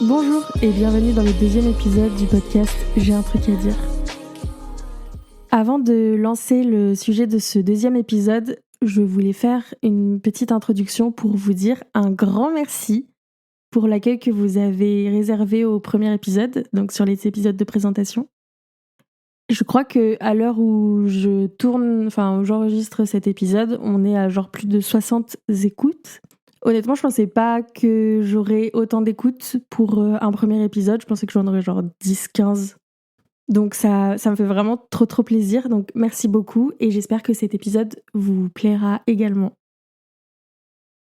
Bonjour et bienvenue dans le deuxième épisode du podcast J'ai un truc à dire. Avant de lancer le sujet de ce deuxième épisode, je voulais faire une petite introduction pour vous dire un grand merci pour l'accueil que vous avez réservé au premier épisode, donc sur les épisodes de présentation. Je crois qu'à l'heure où j'enregistre cet épisode, on est à genre plus de 60 écoutes. Honnêtement, je pensais pas que j'aurais autant d'écoutes pour un premier épisode. Je pensais que j'en aurais genre 10-15. Donc ça me fait vraiment trop plaisir. Donc merci beaucoup et j'espère que cet épisode vous plaira également.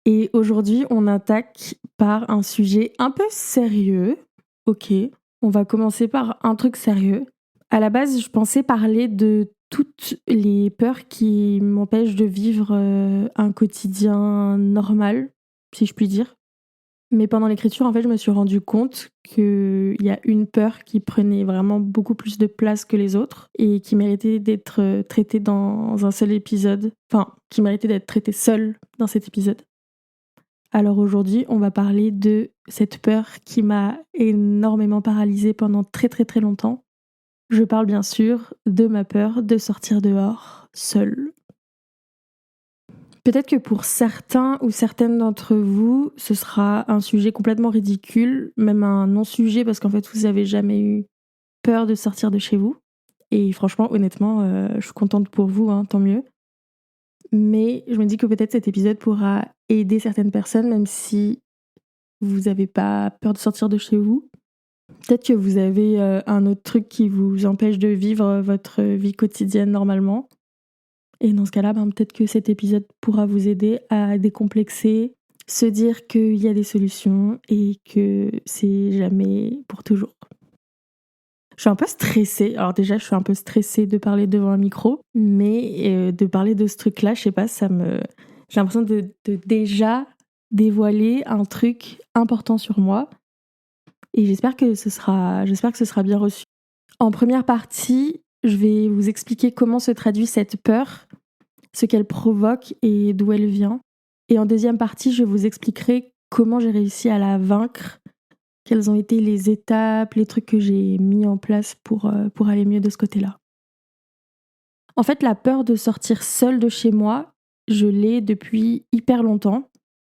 Et aujourd'hui, on attaque par un sujet un peu sérieux. Ok, on va commencer par un truc sérieux. À la base, je pensais parler de toutes les peurs qui m'empêchent de vivre un quotidien normal, si je puis dire. Mais pendant l'écriture, en fait, je me suis rendu compte qu'il y a une peur qui prenait vraiment beaucoup plus de place que les autres et qui méritait d'être traitée dans un seul épisode. Enfin, qui méritait d'être traitée seule dans cet épisode. Alors aujourd'hui, on va parler de cette peur qui m'a énormément paralysée pendant très longtemps. Je parle bien sûr de ma peur de sortir dehors seule. Peut-être que pour certains ou certaines d'entre vous, ce sera un sujet complètement ridicule, même un non-sujet parce qu'en fait, vous n'avez jamais eu peur de sortir de chez vous. Et franchement, honnêtement, je suis contente pour vous, tant mieux. Mais je me dis que peut-être cet épisode pourra aider certaines personnes, même si vous n'avez pas peur de sortir de chez vous. Peut-être que vous avez un autre truc qui vous empêche de vivre votre vie quotidienne normalement. Et dans ce cas-là, peut-être que cet épisode pourra vous aider à décomplexer, se dire qu'il y a des solutions et que c'est jamais pour toujours. Je suis un peu stressée. Alors déjà, je suis un peu stressée de parler devant un micro, mais de parler de ce truc-là, je sais pas, j'ai l'impression de déjà dévoiler un truc important sur moi. Et j'espère que ce sera bien reçu. En première partie, je vais vous expliquer comment se traduit cette peur, ce qu'elle provoque et d'où elle vient. Et en deuxième partie, je vous expliquerai comment j'ai réussi à la vaincre, quelles ont été les étapes, les trucs que j'ai mis en place pour aller mieux de ce côté-là. En fait, la peur de sortir seule de chez moi, je l'ai depuis hyper longtemps.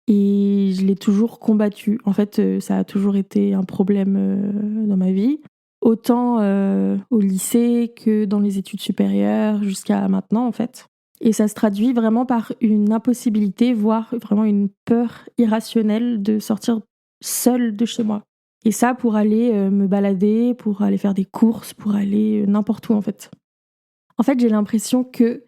Et je l'ai toujours combattu. En fait, ça a toujours été un problème dans ma vie. Autant au lycée que dans les études supérieures, jusqu'à maintenant en fait. Et ça se traduit vraiment par une impossibilité, voire vraiment une peur irrationnelle de sortir seule de chez moi. Et ça pour aller me balader, pour aller faire des courses, pour aller n'importe où en fait. En fait, j'ai l'impression que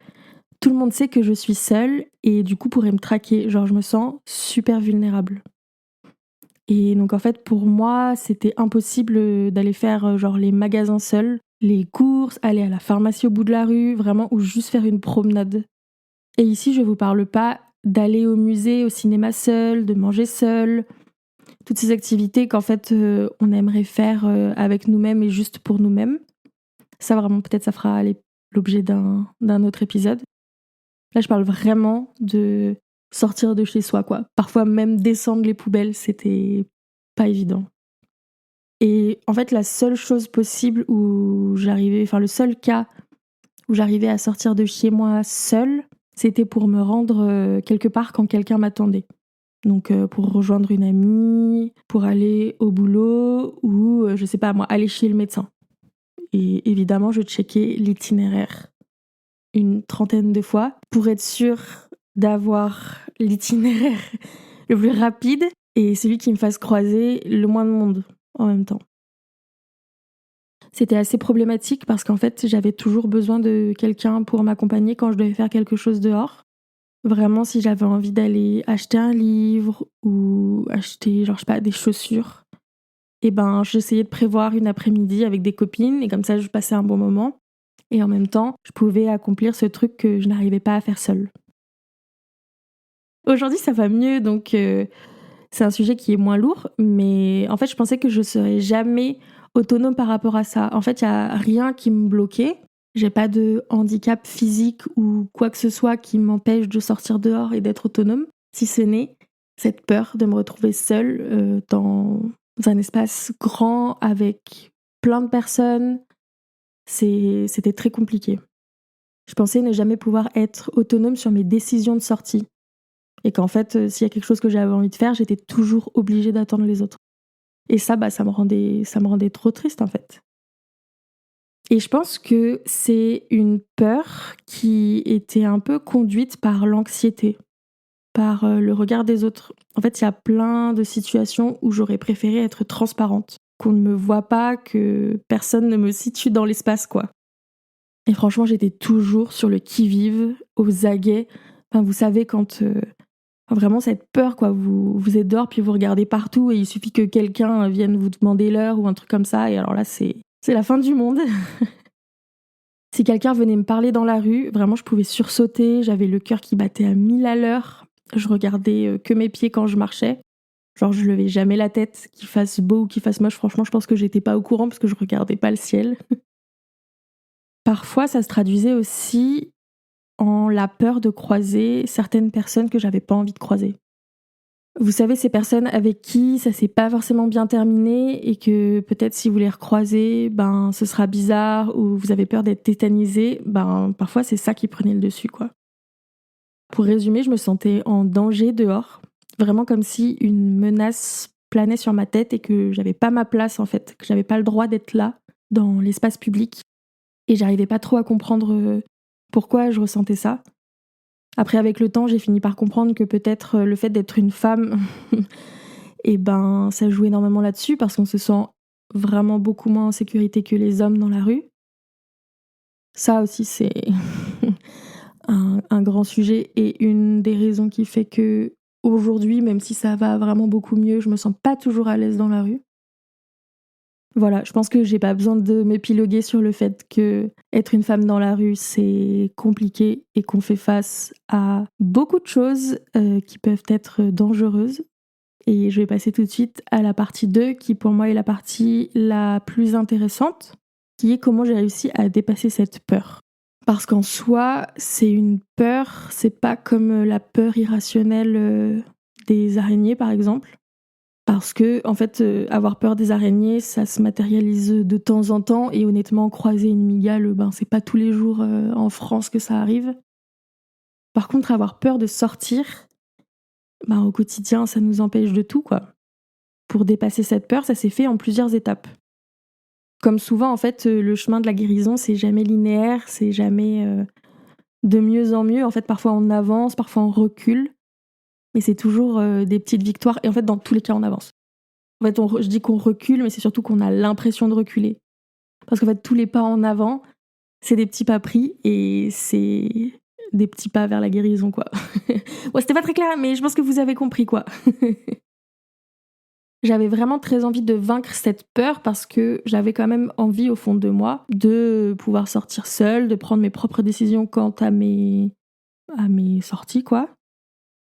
tout le monde sait que je suis seule et du coup pourrait me traquer. Genre, je me sens super vulnérable. Et donc en fait, pour moi, c'était impossible d'aller faire genre les magasins seuls, les courses, aller à la pharmacie au bout de la rue, vraiment, ou juste faire une promenade. Et ici, je vous parle pas d'aller au musée, au cinéma seul, de manger seul, toutes ces activités qu'en fait on aimerait faire avec nous-mêmes et juste pour nous-mêmes. Ça vraiment, peut-être ça fera l'objet d'un autre épisode. Là, je parle vraiment de sortir de chez soi, quoi. Parfois, même descendre les poubelles, c'était pas évident. Et en fait, la seule chose possible le seul cas où j'arrivais à sortir de chez moi seule, c'était pour me rendre quelque part quand quelqu'un m'attendait. Donc, pour rejoindre une amie, pour aller au boulot ou, je sais pas moi, aller chez le médecin. Et évidemment, je checkais l'itinéraire une 30aine de fois pour être sûre d'avoir l'itinéraire le plus rapide et celui qui me fasse croiser le moins de monde en même temps. C'était assez problématique parce qu'en fait, j'avais toujours besoin de quelqu'un pour m'accompagner quand je devais faire quelque chose dehors. Vraiment, si j'avais envie d'aller acheter un livre ou acheter, des chaussures, j'essayais de prévoir une après-midi avec des copines et comme ça, je passais un bon moment. Et en même temps, je pouvais accomplir ce truc que je n'arrivais pas à faire seule. Aujourd'hui, ça va mieux, donc c'est un sujet qui est moins lourd, mais en fait, je pensais que je serais jamais autonome par rapport à ça. En fait, il n'y a rien qui me bloquait. J'ai pas de handicap physique ou quoi que ce soit qui m'empêche de sortir dehors et d'être autonome, si ce n'est cette peur de me retrouver seule dans dans un espace grand avec plein de personnes. C'était très compliqué. Je pensais ne jamais pouvoir être autonome sur mes décisions de sortie. Et qu'en fait, s'il y a quelque chose que j'avais envie de faire, j'étais toujours obligée d'attendre les autres. Et ça, ça me rendait trop triste, en fait. Et je pense que c'est une peur qui était un peu conduite par l'anxiété, par le regard des autres. En fait, il y a plein de situations où j'aurais préféré être transparente, qu'on ne me voit pas, que personne ne me situe dans l'espace, quoi. Et franchement, j'étais toujours sur le qui-vive, aux aguets. Enfin, vous savez, quand vraiment cette peur, quoi, vous êtes dehors, puis vous regardez partout, et il suffit que quelqu'un vienne vous demander l'heure ou un truc comme ça, et alors là, c'est la fin du monde. Si quelqu'un venait me parler dans la rue, vraiment, je pouvais sursauter, j'avais le cœur qui battait à 1000 à l'heure. Je regardais que mes pieds quand je marchais. Genre, je levais jamais la tête, qu'il fasse beau ou qu'il fasse moche. Franchement, je pense que j'étais pas au courant parce que je regardais pas le ciel. Parfois, ça se traduisait aussi en la peur de croiser certaines personnes que j'avais pas envie de croiser. Vous savez, ces personnes avec qui ça s'est pas forcément bien terminé et que peut-être si vous les recroisez, ben ce sera bizarre ou vous avez peur d'être tétanisé, ben parfois c'est ça qui prenait le dessus, quoi. Pour résumer, je me sentais en danger dehors, vraiment comme si une menace planait sur ma tête et que j'avais pas ma place en fait, que j'avais pas le droit d'être là dans l'espace public et j'arrivais pas trop à comprendre pourquoi je ressentais ça. Après, avec le temps, j'ai fini par comprendre que peut-être le fait d'être une femme, et ben, ça joue énormément là-dessus parce qu'on se sent vraiment beaucoup moins en sécurité que les hommes dans la rue. Ça aussi, c'est un grand sujet et une des raisons qui fait que aujourd'hui, même si ça va vraiment beaucoup mieux, je me sens pas toujours à l'aise dans la rue. Voilà, je pense que j'ai pas besoin de m'épiloguer sur le fait que être une femme dans la rue, c'est compliqué et qu'on fait face à beaucoup de choses qui peuvent être dangereuses. Et je vais passer tout de suite à la partie 2, qui pour moi est la partie la plus intéressante, qui est comment j'ai réussi à dépasser cette peur. Parce qu'en soi, c'est une peur, c'est pas comme la peur irrationnelle des araignées par exemple. Parce que, en fait, avoir peur des araignées, ça se matérialise de temps en temps. Et honnêtement, croiser une mygale, ben, c'est pas tous les jours en France que ça arrive. Par contre, avoir peur de sortir, ben, au quotidien, ça nous empêche de tout, quoi. Pour dépasser cette peur, ça s'est fait en plusieurs étapes. Comme souvent, en fait, le chemin de la guérison, c'est jamais linéaire, c'est jamais de mieux en mieux. En fait, parfois on avance, parfois on recule. Mais c'est toujours des petites victoires. Et en fait, dans tous les cas, on avance. En fait, je dis qu'on recule, mais c'est surtout qu'on a l'impression de reculer. Parce qu'en fait, tous les pas en avant, c'est des petits pas pris et c'est des petits pas vers la guérison, quoi. Ouais, c'était pas très clair, mais je pense que vous avez compris, quoi. J'avais vraiment très envie de vaincre cette peur parce que j'avais quand même envie, au fond de moi, de pouvoir sortir seule, de prendre mes propres décisions quant à mes sorties, quoi.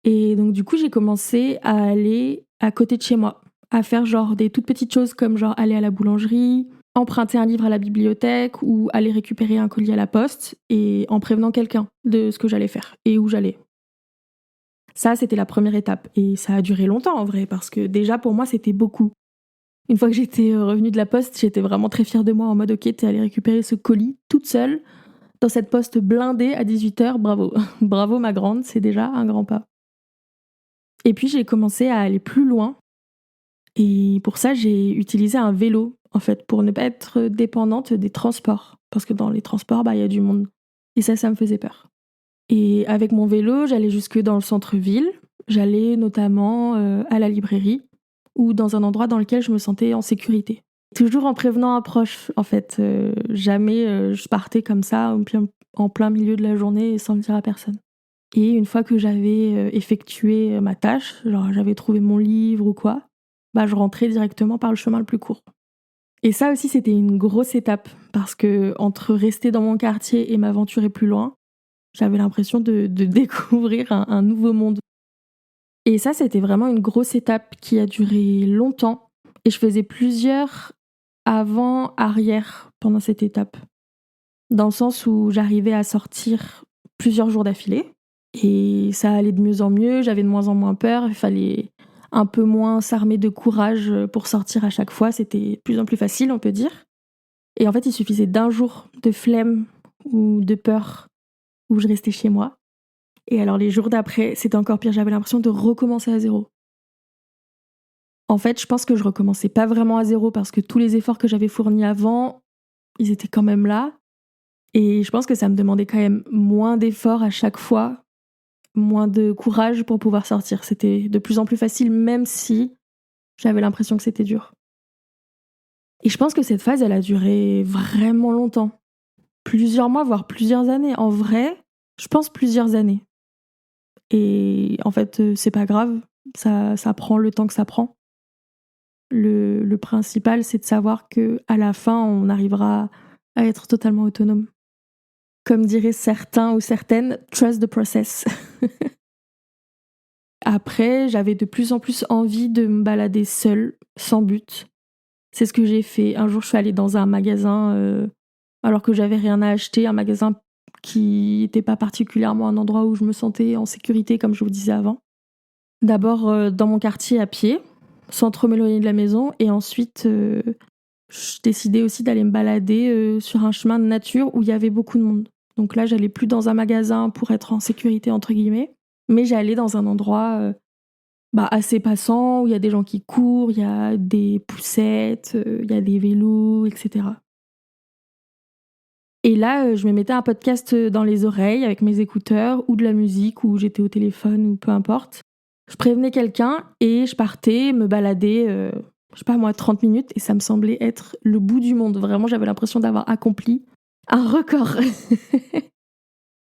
Et donc, du coup, j'ai commencé à aller à côté de chez moi, à faire genre des toutes petites choses comme genre aller à la boulangerie, emprunter un livre à la bibliothèque ou aller récupérer un colis à la poste et en prévenant quelqu'un de ce que j'allais faire et où j'allais. Ça, c'était la première étape et ça a duré longtemps en vrai parce que déjà pour moi, c'était beaucoup. Une fois que j'étais revenue de la poste, j'étais vraiment très fière de moi en mode ok, t'es allée récupérer ce colis toute seule dans cette poste blindée à 18h, bravo. Bravo ma grande, c'est déjà un grand pas. Et puis j'ai commencé à aller plus loin et pour ça j'ai utilisé un vélo en fait pour ne pas être dépendante des transports parce que dans les transports bah il y a du monde et ça me faisait peur. Et avec mon vélo, j'allais jusque dans le centre-ville, j'allais notamment à la librairie ou dans un endroit dans lequel je me sentais en sécurité. Toujours en prévenant un proche en fait, jamais je partais comme ça en plein milieu de la journée sans le dire à personne. Et une fois que j'avais effectué ma tâche, genre j'avais trouvé mon livre ou quoi, bah je rentrais directement par le chemin le plus court. Et ça aussi c'était une grosse étape parce que entre rester dans mon quartier et m'aventurer plus loin, j'avais l'impression de découvrir un nouveau monde. Et ça c'était vraiment une grosse étape qui a duré longtemps et je faisais plusieurs avant-arrière pendant cette étape. Dans le sens où j'arrivais à sortir plusieurs jours d'affilée. Et ça allait de mieux en mieux, j'avais de moins en moins peur, il fallait un peu moins s'armer de courage pour sortir à chaque fois. C'était de plus en plus facile, on peut dire. Et en fait, il suffisait d'un jour de flemme ou de peur où je restais chez moi. Et alors les jours d'après, c'était encore pire. J'avais l'impression de recommencer à zéro. En fait, je pense que je recommençais pas vraiment à zéro parce que tous les efforts que j'avais fournis avant, ils étaient quand même là. Et je pense que ça me demandait quand même moins d'efforts à chaque fois, moins de courage pour pouvoir sortir. C'était de plus en plus facile, même si j'avais l'impression que c'était dur. Et je pense que cette phase, elle a duré vraiment longtemps. Plusieurs mois, voire plusieurs années. En vrai, je pense plusieurs années. Et en fait, c'est pas grave. Ça prend le temps que ça prend. Le principal, c'est de savoir qu'à la fin, on arrivera à être totalement autonome. Comme diraient certains ou certaines, trust the process. Après, j'avais de plus en plus envie de me balader seule, sans but. C'est ce que j'ai fait. Un jour, je suis allée dans un magasin, alors que j'avais rien à acheter, un magasin qui n'était pas particulièrement un endroit où je me sentais en sécurité, comme je vous disais avant. D'abord dans mon quartier à pied, sans trop m'éloigner de la maison, et ensuite je décidais aussi d'aller me balader sur un chemin de nature où il y avait beaucoup de monde. Donc là, j'allais plus dans un magasin pour être en sécurité entre guillemets, mais j'allais dans un endroit assez passant où il y a des gens qui courent, il y a des poussettes, il y a des vélos, etc. Et là, je me mettais un podcast dans les oreilles avec mes écouteurs ou de la musique ou j'étais au téléphone ou peu importe. Je prévenais quelqu'un et je partais me balader, je sais pas moi, 30 minutes et ça me semblait être le bout du monde. Vraiment, j'avais l'impression d'avoir accompli un record.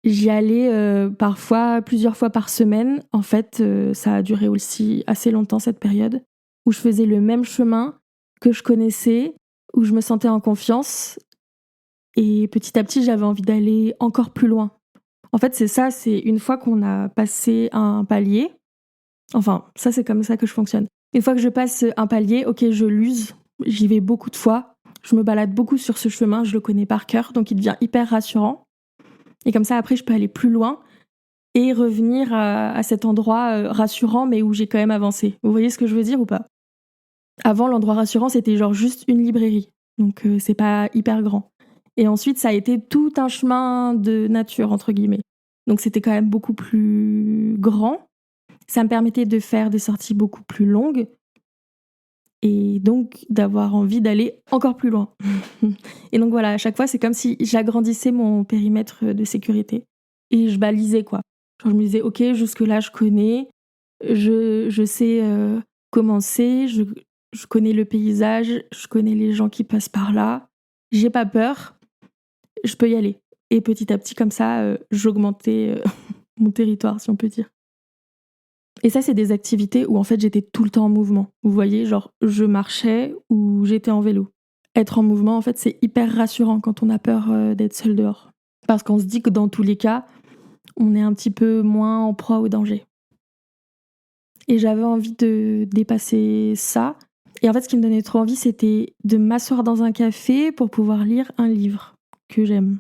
J'y allais parfois plusieurs fois par semaine. En fait, ça a duré aussi assez longtemps cette période où je faisais le même chemin que je connaissais, où je me sentais en confiance et petit à petit, j'avais envie d'aller encore plus loin. En fait, c'est une fois qu'on a passé un palier. Enfin, ça, c'est comme ça que je fonctionne. Une fois que je passe un palier, ok, je l'use, j'y vais beaucoup de fois, je me balade beaucoup sur ce chemin, je le connais par cœur, donc il devient hyper rassurant. Et comme ça, après, je peux aller plus loin et revenir à cet endroit rassurant, mais où j'ai quand même avancé. Vous voyez ce que je veux dire ou pas ? Avant, l'endroit rassurant, c'était genre juste une librairie, donc c'est pas hyper grand. Et ensuite, ça a été tout un chemin de nature, entre guillemets. Donc c'était quand même beaucoup plus grand. Ça me permettait de faire des sorties beaucoup plus longues et donc d'avoir envie d'aller encore plus loin. Et donc voilà, à chaque fois, c'est comme si j'agrandissais mon périmètre de sécurité et je balisais quoi. Genre, je me disais, ok, jusque-là, je connais, je sais comment c'est, je connais le paysage, je connais les gens qui passent par là, j'ai pas peur, je peux y aller. Et petit à petit, comme ça, j'augmentais mon territoire, si on peut dire. Et ça, c'est des activités où en fait j'étais tout le temps en mouvement. Vous voyez, genre je marchais ou j'étais en vélo. Être en mouvement, en fait, c'est hyper rassurant quand on a peur d'être seul dehors. Parce qu'on se dit que dans tous les cas, on est un petit peu moins en proie au danger. Et j'avais envie de dépasser ça. Et en fait, ce qui me donnait trop envie, c'était de m'asseoir dans un café pour pouvoir lire un livre que j'aime.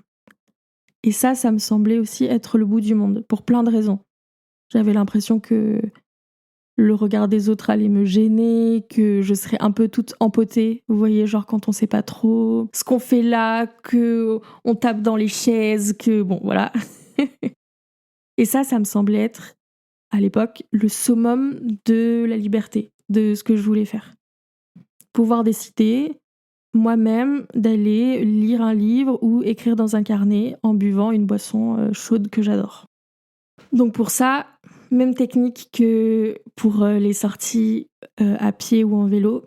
Et ça me semblait aussi être le bout du monde, pour plein de raisons. J'avais l'impression que le regard des autres allait me gêner, que je serais un peu toute empotée. Vous voyez, genre quand on sait pas trop ce qu'on fait là, que on tape dans les chaises, que bon, voilà. Et ça me semblait être, à l'époque, le summum de la liberté, de ce que je voulais faire. Pouvoir décider moi-même d'aller lire un livre ou écrire dans un carnet en buvant une boisson chaude que j'adore. Donc pour ça, même technique que pour les sorties à pied ou en vélo.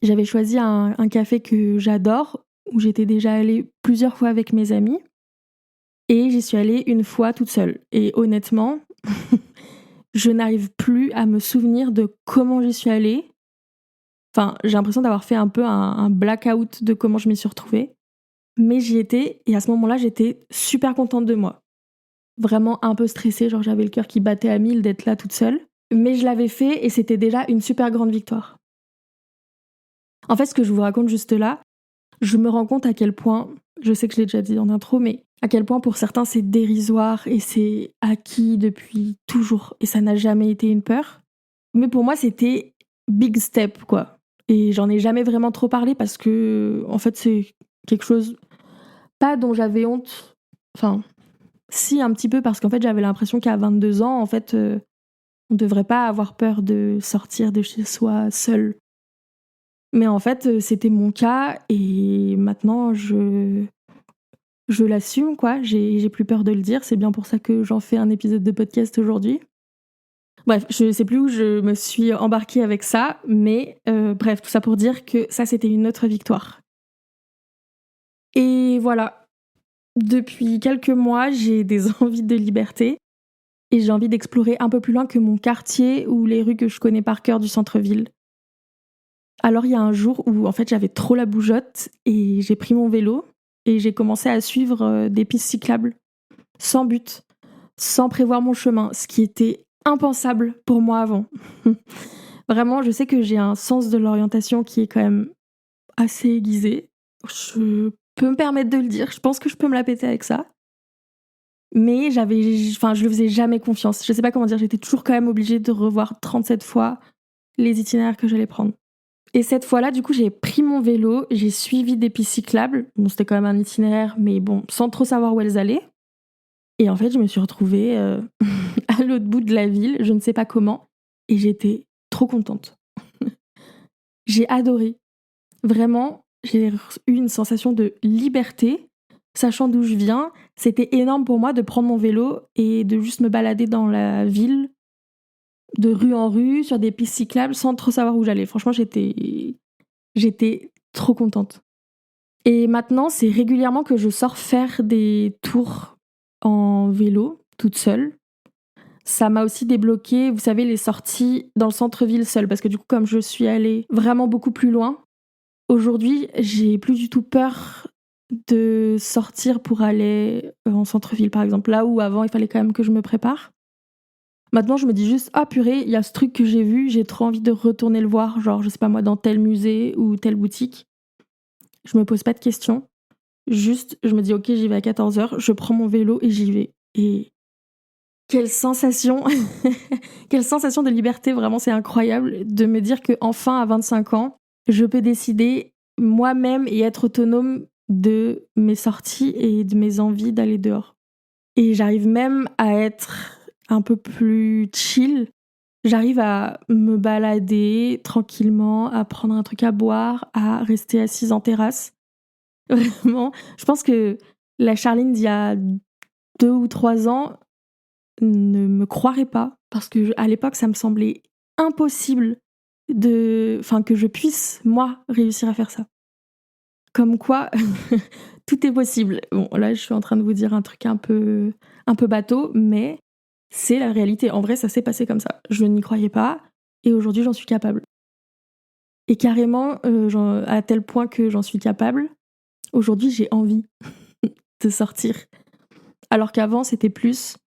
J'avais choisi un café que j'adore, où j'étais déjà allée plusieurs fois avec mes amis. Et j'y suis allée une fois toute seule. Et honnêtement, je n'arrive plus à me souvenir de comment j'y suis allée. Enfin, j'ai l'impression d'avoir fait un peu un blackout de comment je m'y suis retrouvée. Mais j'y étais, et à ce moment-là, j'étais super contente de moi. Vraiment un peu stressée, genre j'avais le cœur qui battait à 1000 d'être là toute seule. Mais je l'avais fait et c'était déjà une super grande victoire. En fait, ce que je vous raconte juste là, je me rends compte à quel point, je sais que je l'ai déjà dit en intro, mais à quel point pour certains c'est dérisoire et c'est acquis depuis toujours et ça n'a jamais été une peur. Mais pour moi, c'était big step, quoi. Et j'en ai jamais vraiment trop parlé parce que, en fait, c'est quelque chose, pas dont j'avais honte. Enfin, si, un petit peu, parce qu'en fait, j'avais l'impression qu'à 22 ans, en fait, on devrait pas avoir peur de sortir de chez soi seul. Mais en fait, c'était mon cas et maintenant, je l'assume, quoi. J'ai plus peur de le dire. C'est bien pour ça que j'en fais un épisode de podcast aujourd'hui. Bref, je sais plus où je me suis embarquée avec ça, mais bref, tout ça pour dire que ça, c'était une autre victoire. Et voilà, depuis quelques mois, j'ai des envies de liberté et j'ai envie d'explorer un peu plus loin que mon quartier ou les rues que je connais par cœur du centre-ville. Alors il y a un jour où en fait j'avais trop la bougeotte et j'ai pris mon vélo et j'ai commencé à suivre des pistes cyclables sans but, sans prévoir mon chemin, ce qui était impensable pour moi avant. Vraiment, je sais que j'ai un sens de l'orientation qui est quand même assez aiguisé. Je peux me permettre de le dire, je pense que je peux me la péter avec ça. Mais je le faisais jamais confiance. Je sais pas comment dire, j'étais toujours quand même obligée de revoir 37 fois les itinéraires que j'allais prendre. Et cette fois-là, du coup, j'ai pris mon vélo, j'ai suivi des pistes cyclables. Bon, c'était quand même un itinéraire, mais bon, sans trop savoir où elles allaient. Et en fait, je me suis retrouvée à l'autre bout de la ville, je ne sais pas comment, et j'étais trop contente. J'ai adoré. Vraiment, j'ai eu une sensation de liberté, sachant d'où je viens. C'était énorme pour moi de prendre mon vélo et de juste me balader dans la ville, de rue en rue, sur des pistes cyclables, sans trop savoir où j'allais. Franchement, j'étais trop contente. Et maintenant, c'est régulièrement que je sors faire des tours en vélo, toute seule. Ça m'a aussi débloqué, vous savez, les sorties dans le centre-ville seule, parce que du coup, comme je suis allée vraiment beaucoup plus loin, aujourd'hui, j'ai plus du tout peur de sortir pour aller en centre-ville, par exemple. Là où avant, il fallait quand même que je me prépare. Maintenant, je me dis juste, ah purée, il y a ce truc que j'ai vu, j'ai trop envie de retourner le voir, genre, je sais pas moi, dans tel musée ou telle boutique. Je me pose pas de questions. Juste, je me dis, ok, j'y vais à 14h, je prends mon vélo et j'y vais. Et quelle sensation quelle sensation de liberté, vraiment, c'est incroyable de me dire que enfin à 25 ans, je peux décider moi-même et être autonome de mes sorties et de mes envies d'aller dehors. Et j'arrive même à être un peu plus chill. J'arrive à me balader tranquillement, à prendre un truc à boire, à rester assise en terrasse. Vraiment, je pense que la Charline d'il y a 2 ou 3 ans ne me croirait pas, parce que à l'époque, ça me semblait impossible que je puisse, moi, réussir à faire ça. Comme quoi, tout est possible. Bon, là, je suis en train de vous dire un truc un peu bateau, mais c'est la réalité. En vrai, ça s'est passé comme ça. Je n'y croyais pas, et aujourd'hui, j'en suis capable. Et carrément, à tel point que j'en suis capable, aujourd'hui, j'ai envie de sortir. Alors qu'avant, c'était plus,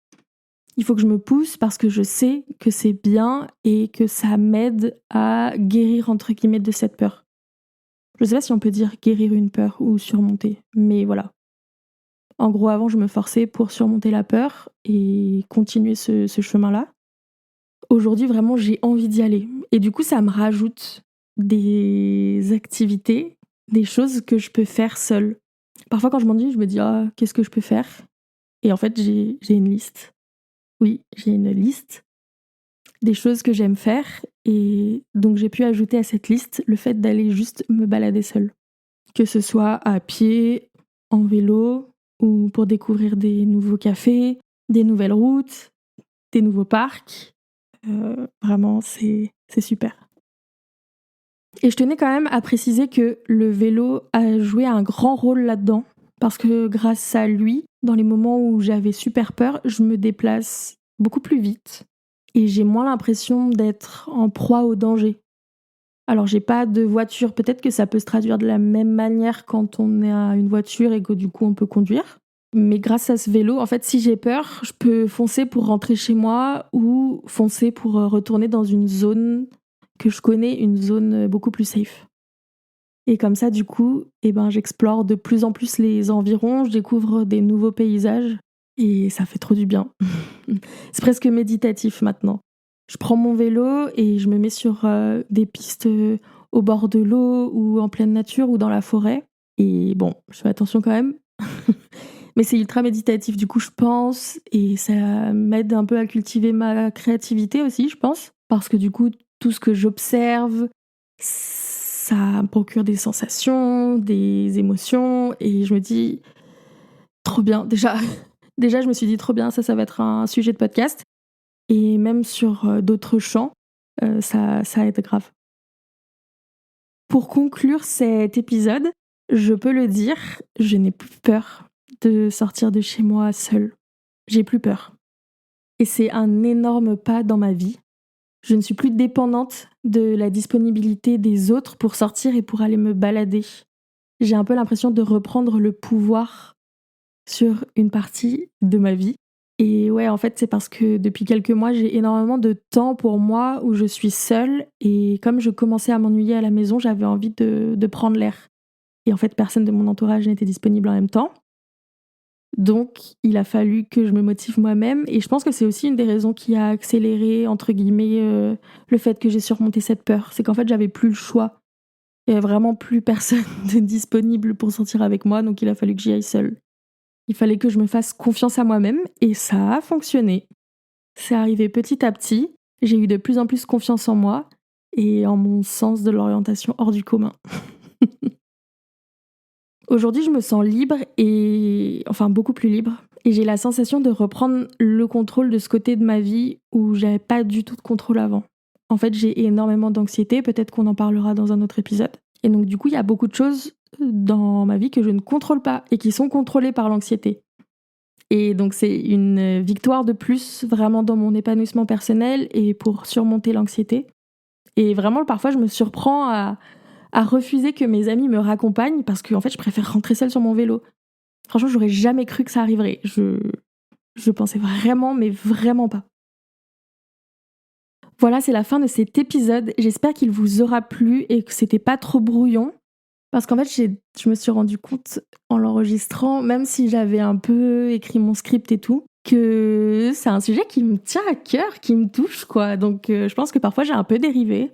il faut que je me pousse parce que je sais que c'est bien et que ça m'aide à guérir, entre guillemets, de cette peur. Je sais pas si on peut dire guérir une peur ou surmonter, mais voilà. En gros, avant, je me forçais pour surmonter la peur et continuer ce chemin-là. Aujourd'hui, vraiment, j'ai envie d'y aller. Et du coup, ça me rajoute des activités, des choses que je peux faire seule. Parfois, quand je m'ennuie, je me dis, ah, qu'est-ce que je peux faire? Et en fait, j'ai une liste. Oui, j'ai une liste des choses que j'aime faire. Et donc, j'ai pu ajouter à cette liste le fait d'aller juste me balader seule. Que ce soit à pied, en vélo, ou pour découvrir des nouveaux cafés, des nouvelles routes, des nouveaux parcs. Vraiment, c'est super. Et je tenais quand même à préciser que le vélo a joué un grand rôle là-dedans, parce que grâce à lui, dans les moments où j'avais super peur, je me déplace beaucoup plus vite et j'ai moins l'impression d'être en proie au danger. Alors j'ai pas de voiture, peut-être que ça peut se traduire de la même manière quand on a une voiture et que du coup on peut conduire. Mais grâce à ce vélo, en fait, si j'ai peur, je peux foncer pour rentrer chez moi ou foncer pour retourner dans une zone que je connais, une zone beaucoup plus safe. Et comme ça, du coup, j'explore de plus en plus les environs, je découvre des nouveaux paysages et ça fait trop du bien. C'est presque méditatif maintenant. Je prends mon vélo et je me mets sur des pistes au bord de l'eau ou en pleine nature ou dans la forêt. Et bon, je fais attention quand même. Mais c'est ultra méditatif, du coup je pense, et ça m'aide un peu à cultiver ma créativité aussi, je pense. Parce que du coup, tout ce que j'observe, ça me procure des sensations, des émotions, et je me dis, trop bien, déjà, déjà je me suis dit trop bien, ça va être un sujet de podcast. Et même sur d'autres champs, ça aide grave. Pour conclure cet épisode, je peux le dire, je n'ai plus peur de sortir de chez moi seule. J'ai plus peur. Et c'est un énorme pas dans ma vie. Je ne suis plus dépendante de la disponibilité des autres pour sortir et pour aller me balader. J'ai un peu l'impression de reprendre le pouvoir sur une partie de ma vie. Et ouais, en fait, c'est parce que depuis quelques mois, j'ai énormément de temps pour moi où je suis seule. Et comme je commençais à m'ennuyer à la maison, j'avais envie de prendre l'air. Et en fait, personne de mon entourage n'était disponible en même temps. Donc, il a fallu que je me motive moi-même. Et je pense que c'est aussi une des raisons qui a accéléré, entre guillemets, le fait que j'ai surmonté cette peur. C'est qu'en fait, j'avais plus le choix. Il n'y avait vraiment plus personne de disponible pour sortir avec moi. Donc, il a fallu que j'y aille seule. Il fallait que je me fasse confiance à moi-même. Et ça a fonctionné. C'est arrivé petit à petit. J'ai eu de plus en plus confiance en moi et en mon sens de l'orientation hors du commun. Aujourd'hui, je me sens libre enfin beaucoup plus libre. Et j'ai la sensation de reprendre le contrôle de ce côté de ma vie où j'avais pas du tout de contrôle avant. En fait, j'ai énormément d'anxiété, peut-être qu'on en parlera dans un autre épisode. Et donc du coup, il y a beaucoup de choses dans ma vie que je ne contrôle pas et qui sont contrôlées par l'anxiété. Et donc c'est une victoire de plus vraiment dans mon épanouissement personnel et pour surmonter l'anxiété. Et vraiment, parfois, je me surprends à refuser que mes amis me raccompagnent parce que en fait, je préfère rentrer seule sur mon vélo. Franchement, j'aurais jamais cru que ça arriverait. Je pensais vraiment, mais vraiment pas. Voilà, c'est la fin de cet épisode. J'espère qu'il vous aura plu et que c'était pas trop brouillon. Parce qu'en fait, je me suis rendu compte en l'enregistrant, même si j'avais un peu écrit mon script et tout, que c'est un sujet qui me tient à cœur, qui me touche, quoi. Donc, je pense que parfois, j'ai un peu dérivé.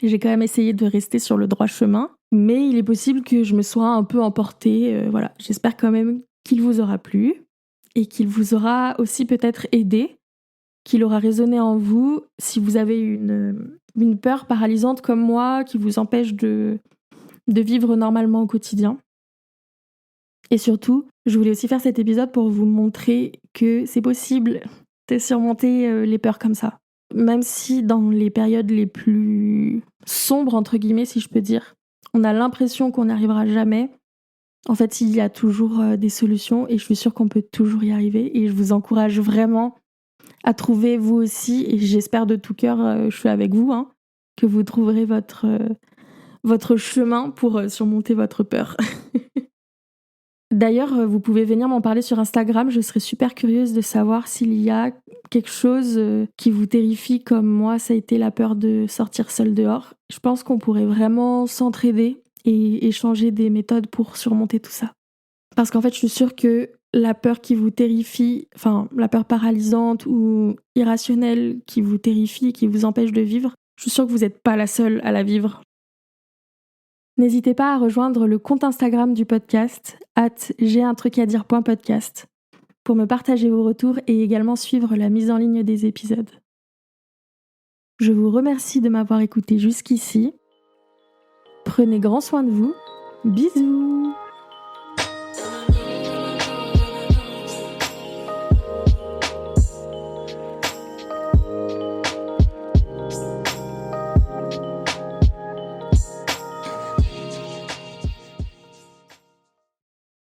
J'ai quand même essayé de rester sur le droit chemin, mais il est possible que je me sois un peu emportée. Voilà, j'espère quand même qu'il vous aura plu et qu'il vous aura aussi peut-être aidé, qu'il aura résonné en vous si vous avez une peur paralysante comme moi qui vous empêche de vivre normalement au quotidien. Et surtout, je voulais aussi faire cet épisode pour vous montrer que c'est possible de surmonter les peurs comme ça. Même si dans les périodes les plus sombres, entre guillemets, si je peux dire, on a l'impression qu'on n'y arrivera jamais, en fait, il y a toujours des solutions et je suis sûre qu'on peut toujours y arriver. Et je vous encourage vraiment à trouver vous aussi, et j'espère de tout cœur, je suis avec vous, hein, que vous trouverez votre chemin pour surmonter votre peur. D'ailleurs, vous pouvez venir m'en parler sur Instagram, je serais super curieuse de savoir s'il y a quelque chose qui vous terrifie comme moi, ça a été la peur de sortir seule dehors. Je pense qu'on pourrait vraiment s'entraider et échanger des méthodes pour surmonter tout ça. Parce qu'en fait, je suis sûre que la peur qui vous terrifie, enfin la peur paralysante ou irrationnelle qui vous terrifie, qui vous empêche de vivre, je suis sûre que vous n'êtes pas la seule à la vivre. N'hésitez pas à rejoindre le compte Instagram du podcast @j'ai-un-truc-à-dire.podcast pour me partager vos retours et également suivre la mise en ligne des épisodes. Je vous remercie de m'avoir écouté jusqu'ici. Prenez grand soin de vous. Bisous!